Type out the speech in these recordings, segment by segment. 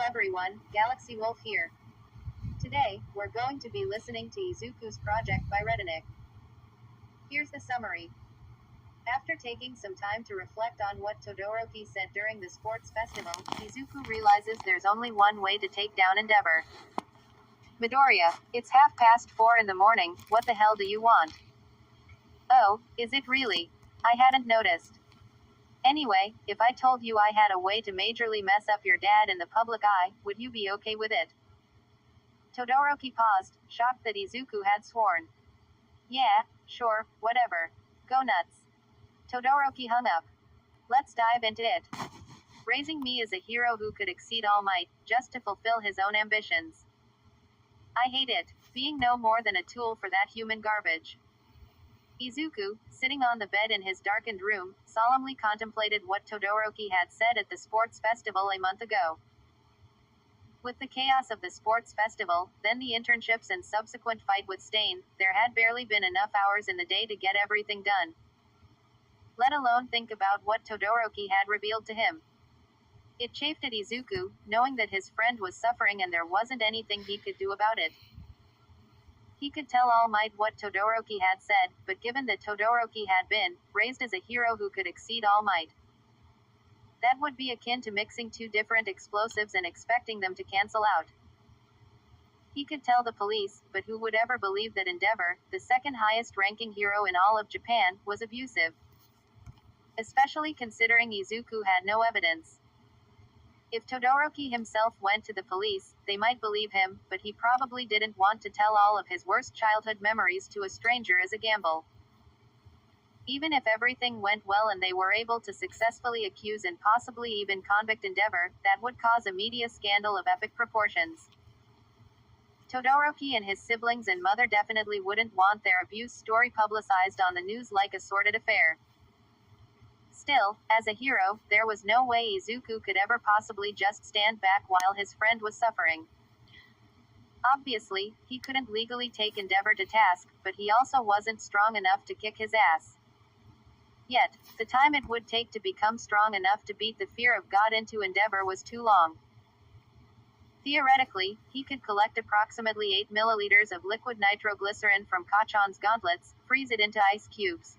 everyone, Galaxy Wolf here. Today, we're going to be listening to Izuku's project by Redanick. Here's the summary. After taking some time to reflect on what Todoroki said during the sports festival, Izuku realizes there's only one way to take down Endeavor. Midoriya, it's 4:30 in the morning, what the hell do you want? Oh, is it really? I hadn't noticed. Anyway, if I told you I had a way to majorly mess up your dad in the public eye, would you be okay with it? Todoroki paused, shocked that Izuku had sworn. Yeah, sure, whatever. Go nuts. Todoroki hung up. Let's dive into it. Raising me as a hero who could exceed All Might, just to fulfill his own ambitions. I hate it, being no more than a tool for that human garbage. Izuku, sitting on the bed in his darkened room, solemnly contemplated what Todoroki had said at the sports festival a month ago. With the chaos of the sports festival, then the internships and subsequent fight with Stain, there had barely been enough hours in the day to get everything done. Let alone think about what Todoroki had revealed to him. It chafed at Izuku, knowing that his friend was suffering and there wasn't anything he could do about it. He could tell All Might what Todoroki had said, but given that Todoroki had been raised as a hero who could exceed All Might, that would be akin to mixing two different explosives and expecting them to cancel out. He could tell the police, but who would ever believe that Endeavor, the second highest ranking hero in all of Japan, was abusive? Especially considering Izuku had no evidence. If Todoroki himself went to the police, they might believe him, but he probably didn't want to tell all of his worst childhood memories to a stranger as a gamble. Even if everything went well and they were able to successfully accuse and possibly even convict Endeavor, that would cause a media scandal of epic proportions. Todoroki and his siblings and mother definitely wouldn't want their abuse story publicized on the news like a sordid affair. Still, as a hero, there was no way Izuku could ever possibly just stand back while his friend was suffering. Obviously, he couldn't legally take Endeavor to task, but he also wasn't strong enough to kick his ass. Yet, the time it would take to become strong enough to beat the fear of God into Endeavor was too long. Theoretically, he could collect approximately 8 milliliters of liquid nitroglycerin from Kachan's gauntlets, freeze it into ice cubes,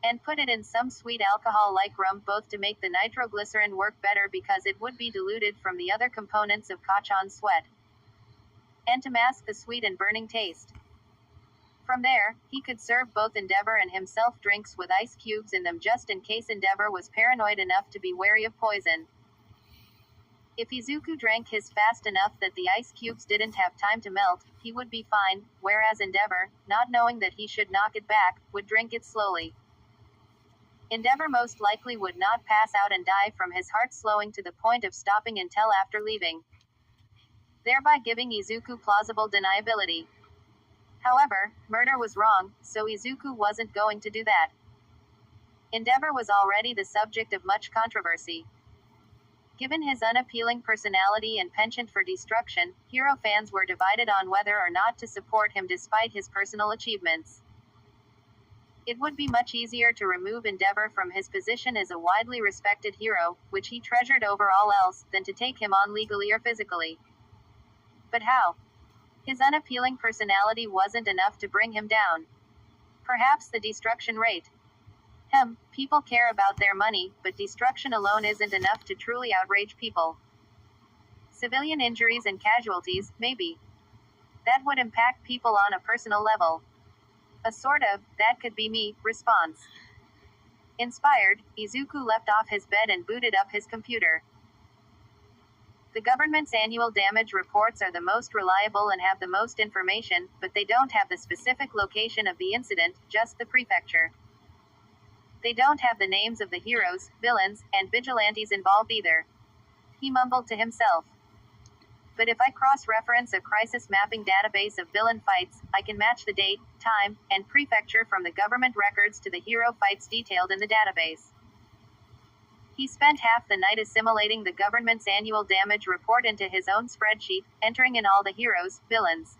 and put it in some sweet alcohol like rum, both to make the nitroglycerin work better because it would be diluted from the other components of Kachan's sweat, and to mask the sweet and burning taste. From there, he could serve both Endeavor and himself drinks with ice cubes in them just in case Endeavor was paranoid enough to be wary of poison. If Izuku drank his fast enough that the ice cubes didn't have time to melt, he would be fine, whereas Endeavor, not knowing that he should knock it back, would drink it slowly. Endeavor most likely would not pass out and die from his heart slowing to the point of stopping until after leaving, thereby giving Izuku plausible deniability. However, murder was wrong, so Izuku wasn't going to do that. Endeavor was already the subject of much controversy. Given his unappealing personality and penchant for destruction, hero fans were divided on whether or not to support him despite his personal achievements. It would be much easier to remove Endeavor from his position as a widely respected hero, which he treasured over all else, than to take him on legally or physically. But how? His unappealing personality wasn't enough to bring him down. Perhaps the destruction rate. People care about their money, but destruction alone isn't enough to truly outrage people. Civilian injuries and casualties, maybe. That would impact people on a personal level. A sort of, that could be me, response. Inspired, Izuku left off his bed and booted up his computer. The government's annual damage reports are the most reliable and have the most information, but they don't have the specific location of the incident, just the prefecture. They don't have the names of the heroes, villains, and vigilantes involved either. He mumbled to himself. But if I cross-reference a crisis mapping database of villain fights, I can match the date, time, and prefecture from the government records to the hero fights detailed in the database. He spent half the night assimilating the government's annual damage report into his own spreadsheet, entering in all the heroes, villains,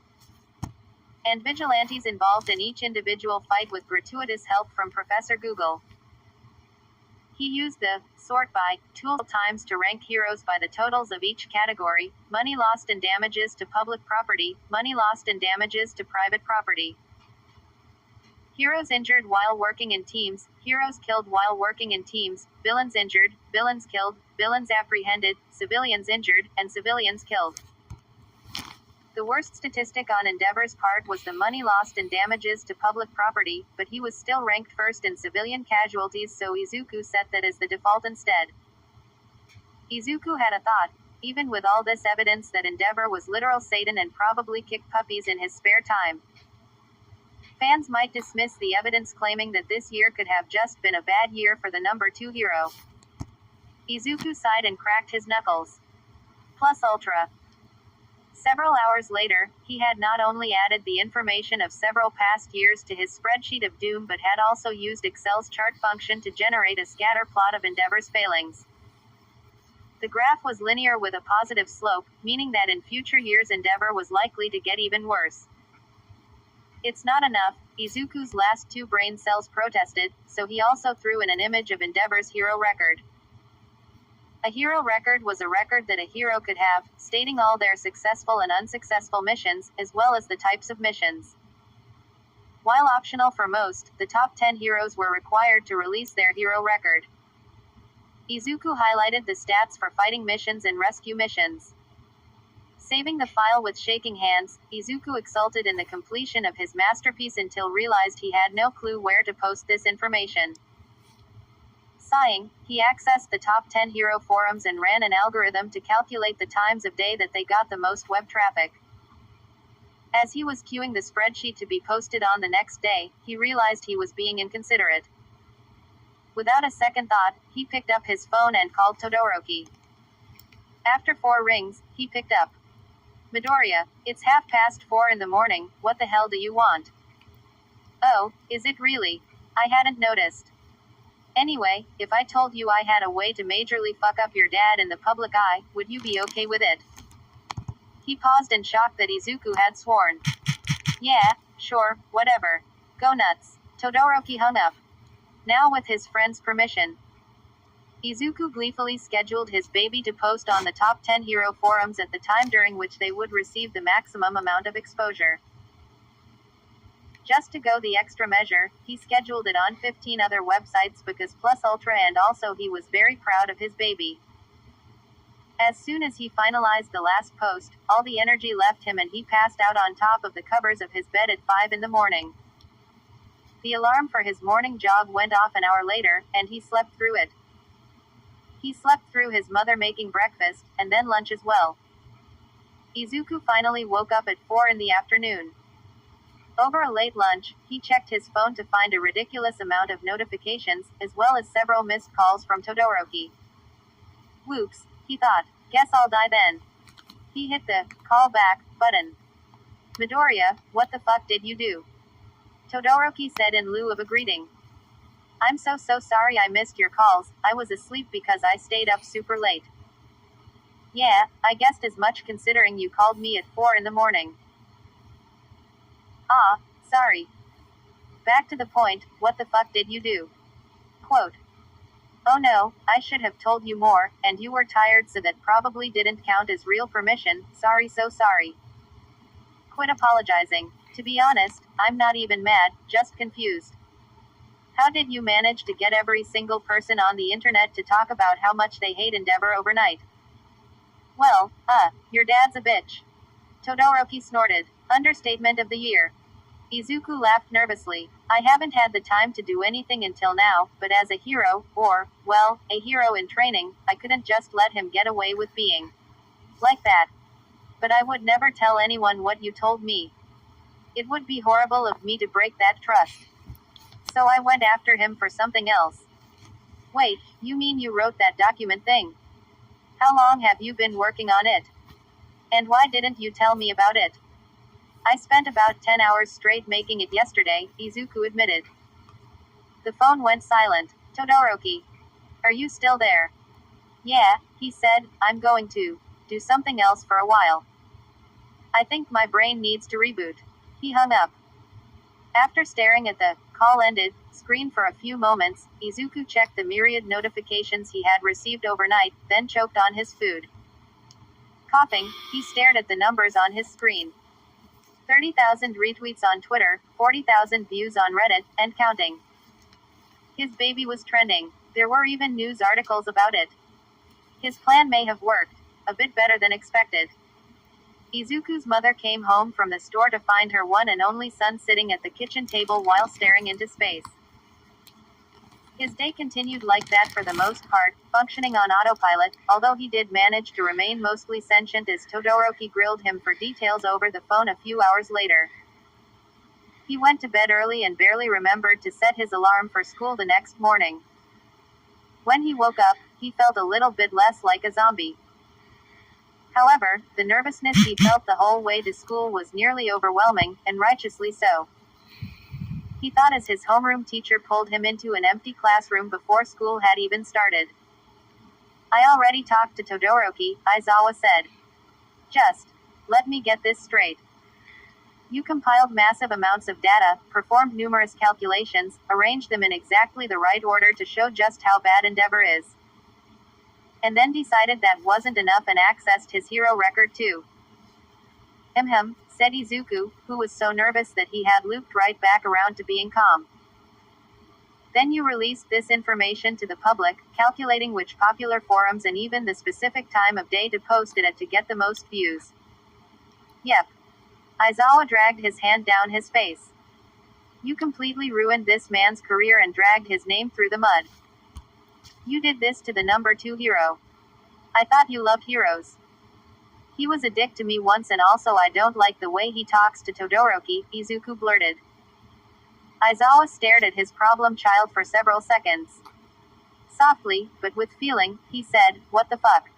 and vigilantes involved in each individual fight with gratuitous help from Professor Google. He used the sort by tool times to rank heroes by the totals of each category: money lost and damages to public property, money lost and damages to private property. Heroes injured while working in teams, heroes killed while working in teams, villains injured, villains killed, villains apprehended, civilians injured, and civilians killed. The worst statistic on Endeavor's part was the money lost and damages to public property, but he was still ranked first in civilian casualties, so Izuku set that as the default instead. Izuku had a thought. Even with all this evidence that Endeavor was literal Satan and probably kicked puppies in his spare time, fans might dismiss the evidence, claiming that this year could have just been a bad year for the number 2 hero. Izuku sighed and cracked his knuckles. Plus Ultra. Several hours later, he had not only added the information of several past years to his spreadsheet of doom but had also used Excel's chart function to generate a scatter plot of Endeavor's failings. The graph was linear with a positive slope, meaning that in future years Endeavor was likely to get even worse. It's not enough, Izuku's last 2 brain cells protested, so he also threw in an image of Endeavor's hero record. A hero record was a record that a hero could have, stating all their successful and unsuccessful missions, as well as the types of missions. While optional for most, the top 10 heroes were required to release their hero record. Izuku highlighted the stats for fighting missions and rescue missions. Saving the file with shaking hands, Izuku exulted in the completion of his masterpiece until realized he had no clue where to post this information. Sighing, he accessed the top 10 hero forums and ran an algorithm to calculate the times of day that they got the most web traffic. As he was queuing the spreadsheet to be posted on the next day, he realized he was being inconsiderate. Without a second thought, he picked up his phone and called Todoroki. After 4 rings, he picked up. Midoriya, it's 4:30 in the morning, what the hell do you want? Oh, is it really? I hadn't noticed. Anyway, if I told you I had a way to majorly fuck up your dad in the public eye, would you be okay with it? He paused in shock that Izuku had sworn. Yeah, sure, whatever. Go nuts. Todoroki hung up. Now with his friend's permission, Izuku gleefully scheduled his baby to post on the top 10 hero forums at the time during which they would receive the maximum amount of exposure. Just to go the extra measure, he scheduled it on 15 other websites because Plus Ultra, and also he was very proud of his baby. As soon as he finalized the last post, all the energy left him and he passed out on top of the covers of his bed at 5 in the morning. The alarm for his morning jog went off an hour later, and he slept through it. He slept through his mother making breakfast, and then lunch as well. Izuku finally woke up at 4 in the afternoon. Over a late lunch, he checked his phone to find a ridiculous amount of notifications, as well as several missed calls from Todoroki. Whoops, he thought. Guess I'll die then. He hit the call back button. Midoriya, what the fuck did you do? Todoroki said in lieu of a greeting. I'm so sorry I missed your calls, I was asleep because I stayed up super late. Yeah, I guessed as much considering you called me at 4 in the morning. Ah, sorry. Back to the point, what the fuck did you do? Quote. Oh no, I should have told you more, and you were tired so that probably didn't count as real permission, sorry so sorry. Quit apologizing. To be honest, I'm not even mad, just confused. How did you manage to get every single person on the internet to talk about how much they hate Endeavor overnight? Well, your dad's a bitch. Todoroki snorted. Understatement of the year. Izuku laughed nervously. I haven't had the time to do anything until now, but as a hero, or, well, a hero in training, I couldn't just let him get away with being like that. But I would never tell anyone what you told me. It would be horrible of me to break that trust. So I went after him for something else. Wait, you mean you wrote that document thing? How long have you been working on it? And why didn't you tell me about it? I spent about 10 hours straight making it yesterday, Izuku admitted. The phone went silent. Todoroki. Are you still there? Yeah, he said, I'm going to do something else for a while. I think my brain needs to reboot. He hung up. After staring at the Call ended. Screen for a few moments. Izuku checked the myriad notifications he had received overnight, then choked on his food. Coughing, he stared at the numbers on his screen. 30,000 retweets on Twitter, 40,000 views on Reddit, and counting. His baby was trending. There were even news articles about it. His plan may have worked. A bit better than expected. Izuku's mother came home from the store to find her one and only son sitting at the kitchen table while staring into space. His day continued like that for the most part, functioning on autopilot, although he did manage to remain mostly sentient as Todoroki grilled him for details over the phone a few hours later. He went to bed early and barely remembered to set his alarm for school the next morning. When he woke up, he felt a little bit less like a zombie. However, the nervousness he felt the whole way to school was nearly overwhelming, and righteously so. He thought as his homeroom teacher pulled him into an empty classroom before school had even started. "I already talked to Todoroki," Aizawa said. "Just let me get this straight. You compiled massive amounts of data, performed numerous calculations, arranged them in exactly the right order to show just how bad Endeavor is. And then decided that wasn't enough and accessed his hero record too." Said Izuku, who was so nervous that he had looped right back around to being calm. "Then you released this information to the public, calculating which popular forums and even the specific time of day to post it at to get the most views." "Yep." Aizawa dragged his hand down his face. "You completely ruined this man's career and dragged his name through the mud. You did this to the number 2 hero. I thought you loved heroes. He was a dick to me once and also I don't like the way he talks to Todoroki," Izuku blurted. Aizawa stared at his problem child for several seconds. Softly, but with feeling, he said, "What the fuck?